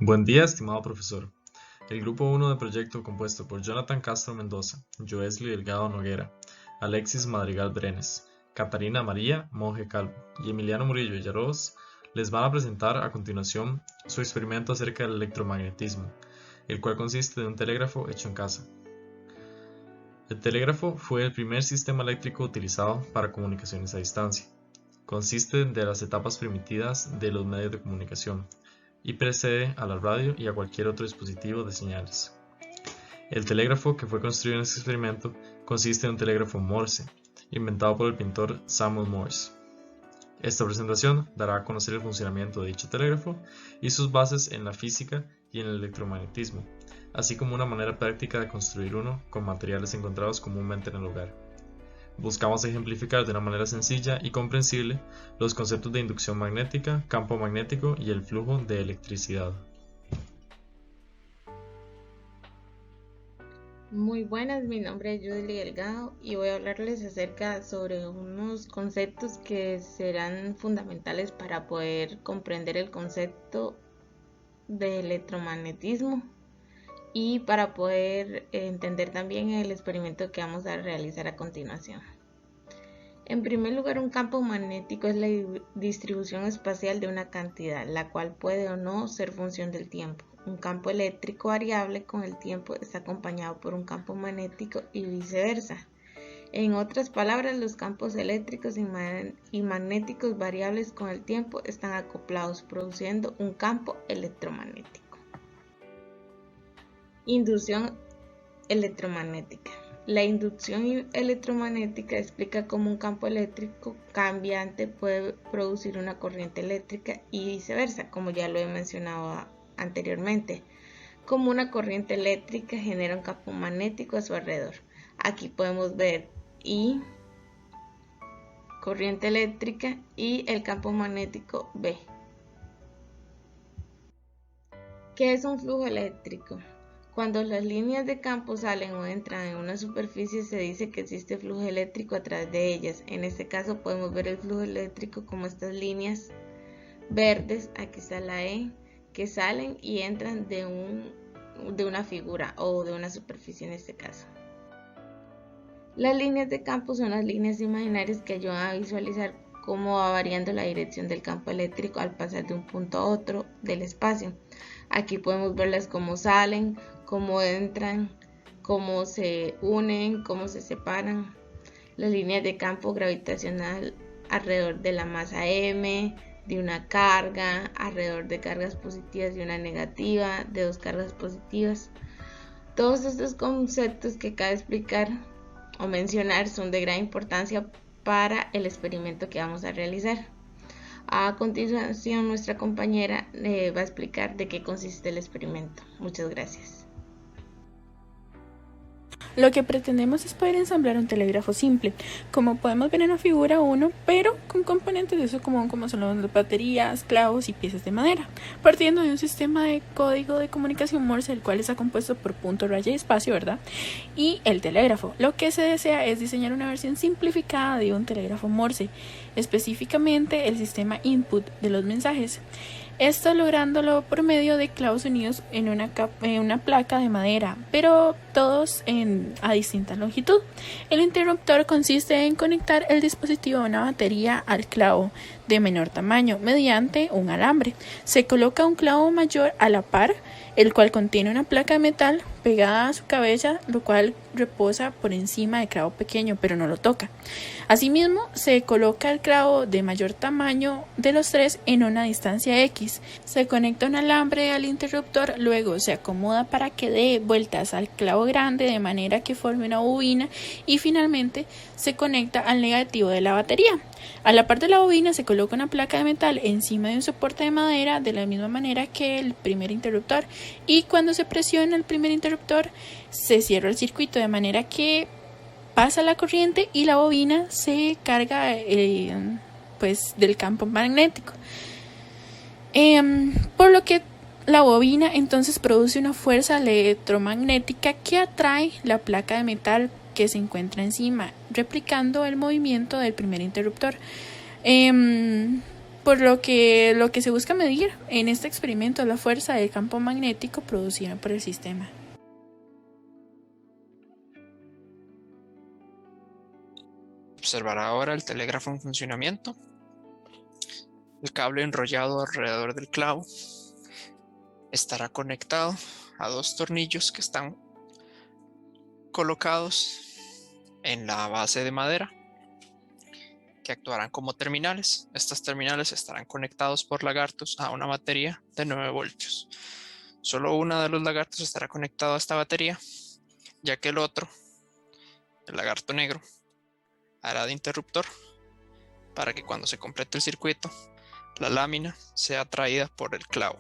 Buen día, estimado profesor. El grupo 1 del proyecto, compuesto por Jonathan Castro Mendoza, Joesley Delgado Noguera, Alexis Madrigal Brenes, Catarina María Monje Calvo y Emiliano Murillo Villarroz, les van a presentar a continuación su experimento acerca del electromagnetismo, el cual consiste de un telégrafo hecho en casa. El telégrafo fue el primer sistema eléctrico utilizado para comunicaciones a distancia. Consiste de las etapas primitivas de los medios de comunicación y precede a la radio y a cualquier otro dispositivo de señales. El telégrafo que fue construido en este experimento consiste en un telégrafo Morse, inventado por el pintor Samuel Morse. Esta presentación dará a conocer el funcionamiento de dicho telégrafo y sus bases en la física y en el electromagnetismo, así como una manera práctica de construir uno con materiales encontrados comúnmente en el hogar. Buscamos ejemplificar de una manera sencilla y comprensible los conceptos de inducción magnética, campo magnético y el flujo de electricidad. Muy buenas, mi nombre es Joesley Delgado y voy a hablarles acerca sobre unos conceptos que serán fundamentales para poder comprender el concepto de electromagnetismo y para poder entender también el experimento que vamos a realizar a continuación. En primer lugar, un campo magnético es la distribución espacial de una cantidad, la cual puede o no ser función del tiempo. Un campo eléctrico variable con el tiempo está acompañado por un campo magnético y viceversa. En otras palabras, los campos eléctricos y magnéticos variables con el tiempo están acoplados, produciendo un campo electromagnético. Inducción electromagnética. La inducción electromagnética explica cómo un campo eléctrico cambiante puede producir una corriente eléctrica y viceversa, como ya lo he mencionado anteriormente. Como una corriente eléctrica genera un campo magnético a su alrededor. Aquí podemos ver I, corriente eléctrica, y el campo magnético B. ¿Qué es un flujo eléctrico? Cuando las líneas de campo salen o entran en una superficie se dice que existe flujo eléctrico a través de ellas. En este caso podemos ver el flujo eléctrico como estas líneas verdes, aquí está la E, que salen y entran de una figura o de una superficie en este caso. Las líneas de campo son las líneas imaginarias que ayudan a visualizar cómo va variando la dirección del campo eléctrico al pasar de un punto a otro del espacio. Aquí podemos verlas cómo salen, cómo entran, cómo se unen, cómo se separan. Las líneas de campo gravitacional alrededor de la masa M, de una carga, alrededor de cargas positivas y una negativa, de dos cargas positivas. Todos estos conceptos que cabe explicar o mencionar son de gran importancia para el experimento que vamos a realizar. A continuación, nuestra compañera va a explicar de qué consiste el experimento. Muchas gracias. Lo que pretendemos es poder ensamblar un telégrafo simple, como podemos ver en la figura 1, pero con componentes de uso común como son las baterías, clavos y piezas de madera, partiendo de un sistema de código de comunicación Morse, el cual está compuesto por punto, raya y espacio, ¿verdad? Y el telégrafo. Lo que se desea es diseñar una versión simplificada de un telégrafo Morse, específicamente el sistema input de los mensajes. Esto lográndolo por medio de clavos unidos en una placa de madera, pero todos a distinta longitud. El interruptor consiste en conectar el dispositivo a una batería al clavo de menor tamaño mediante un alambre. Se coloca un clavo mayor a la par, el cual contiene una placa de metal pegada a su cabeza, lo cual reposa por encima del clavo pequeño, pero no lo toca. Asimismo, se coloca el clavo de mayor tamaño de los tres en una distancia X. Se conecta un alambre al interruptor, luego se acomoda para que dé vueltas al clavo grande de manera que forme una bobina y finalmente se conecta al negativo de la batería. A la par de la bobina se coloca una placa de metal encima de un soporte de madera de la misma manera que el primer interruptor, y cuando se presiona el primer interruptor se cierra el circuito de manera que pasa la corriente y la bobina se carga del campo magnético, por lo que la bobina entonces produce una fuerza electromagnética que atrae la placa de metal que se encuentra encima, replicando el movimiento del primer interruptor. por lo que se busca medir en este experimento es la fuerza del campo magnético producida por el sistema. Observar ahora el telégrafo en funcionamiento. El cable enrollado alrededor del clavo estará conectado a dos tornillos que están colocados en la base de madera, que actuarán como terminales. Estas terminales estarán conectados por lagartos a una batería de 9 voltios. Solo uno de los lagartos estará conectado a esta batería, ya que el otro, el lagarto negro, hará de interruptor para que cuando se complete el circuito, la lámina sea atraída por el clavo.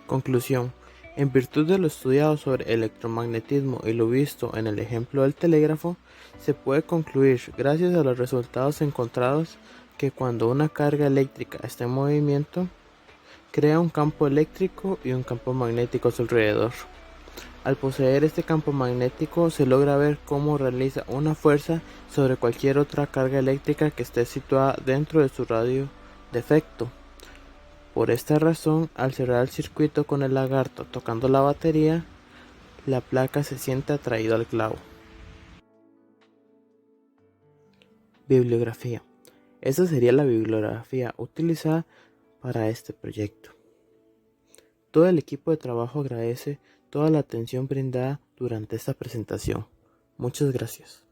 Conclusión. En virtud de lo estudiado sobre electromagnetismo y lo visto en el ejemplo del telégrafo, se puede concluir, gracias a los resultados encontrados, que cuando una carga eléctrica está en movimiento, crea un campo eléctrico y un campo magnético a su alrededor. Al poseer este campo magnético, se logra ver cómo realiza una fuerza sobre cualquier otra carga eléctrica que esté situada dentro de su radio de efecto. Por esta razón, al cerrar el circuito con el lagarto tocando la batería, la placa se siente atraída al clavo. Bibliografía. Esta sería la bibliografía utilizada para este proyecto. Todo el equipo de trabajo agradece toda la atención brindada durante esta presentación. Muchas gracias.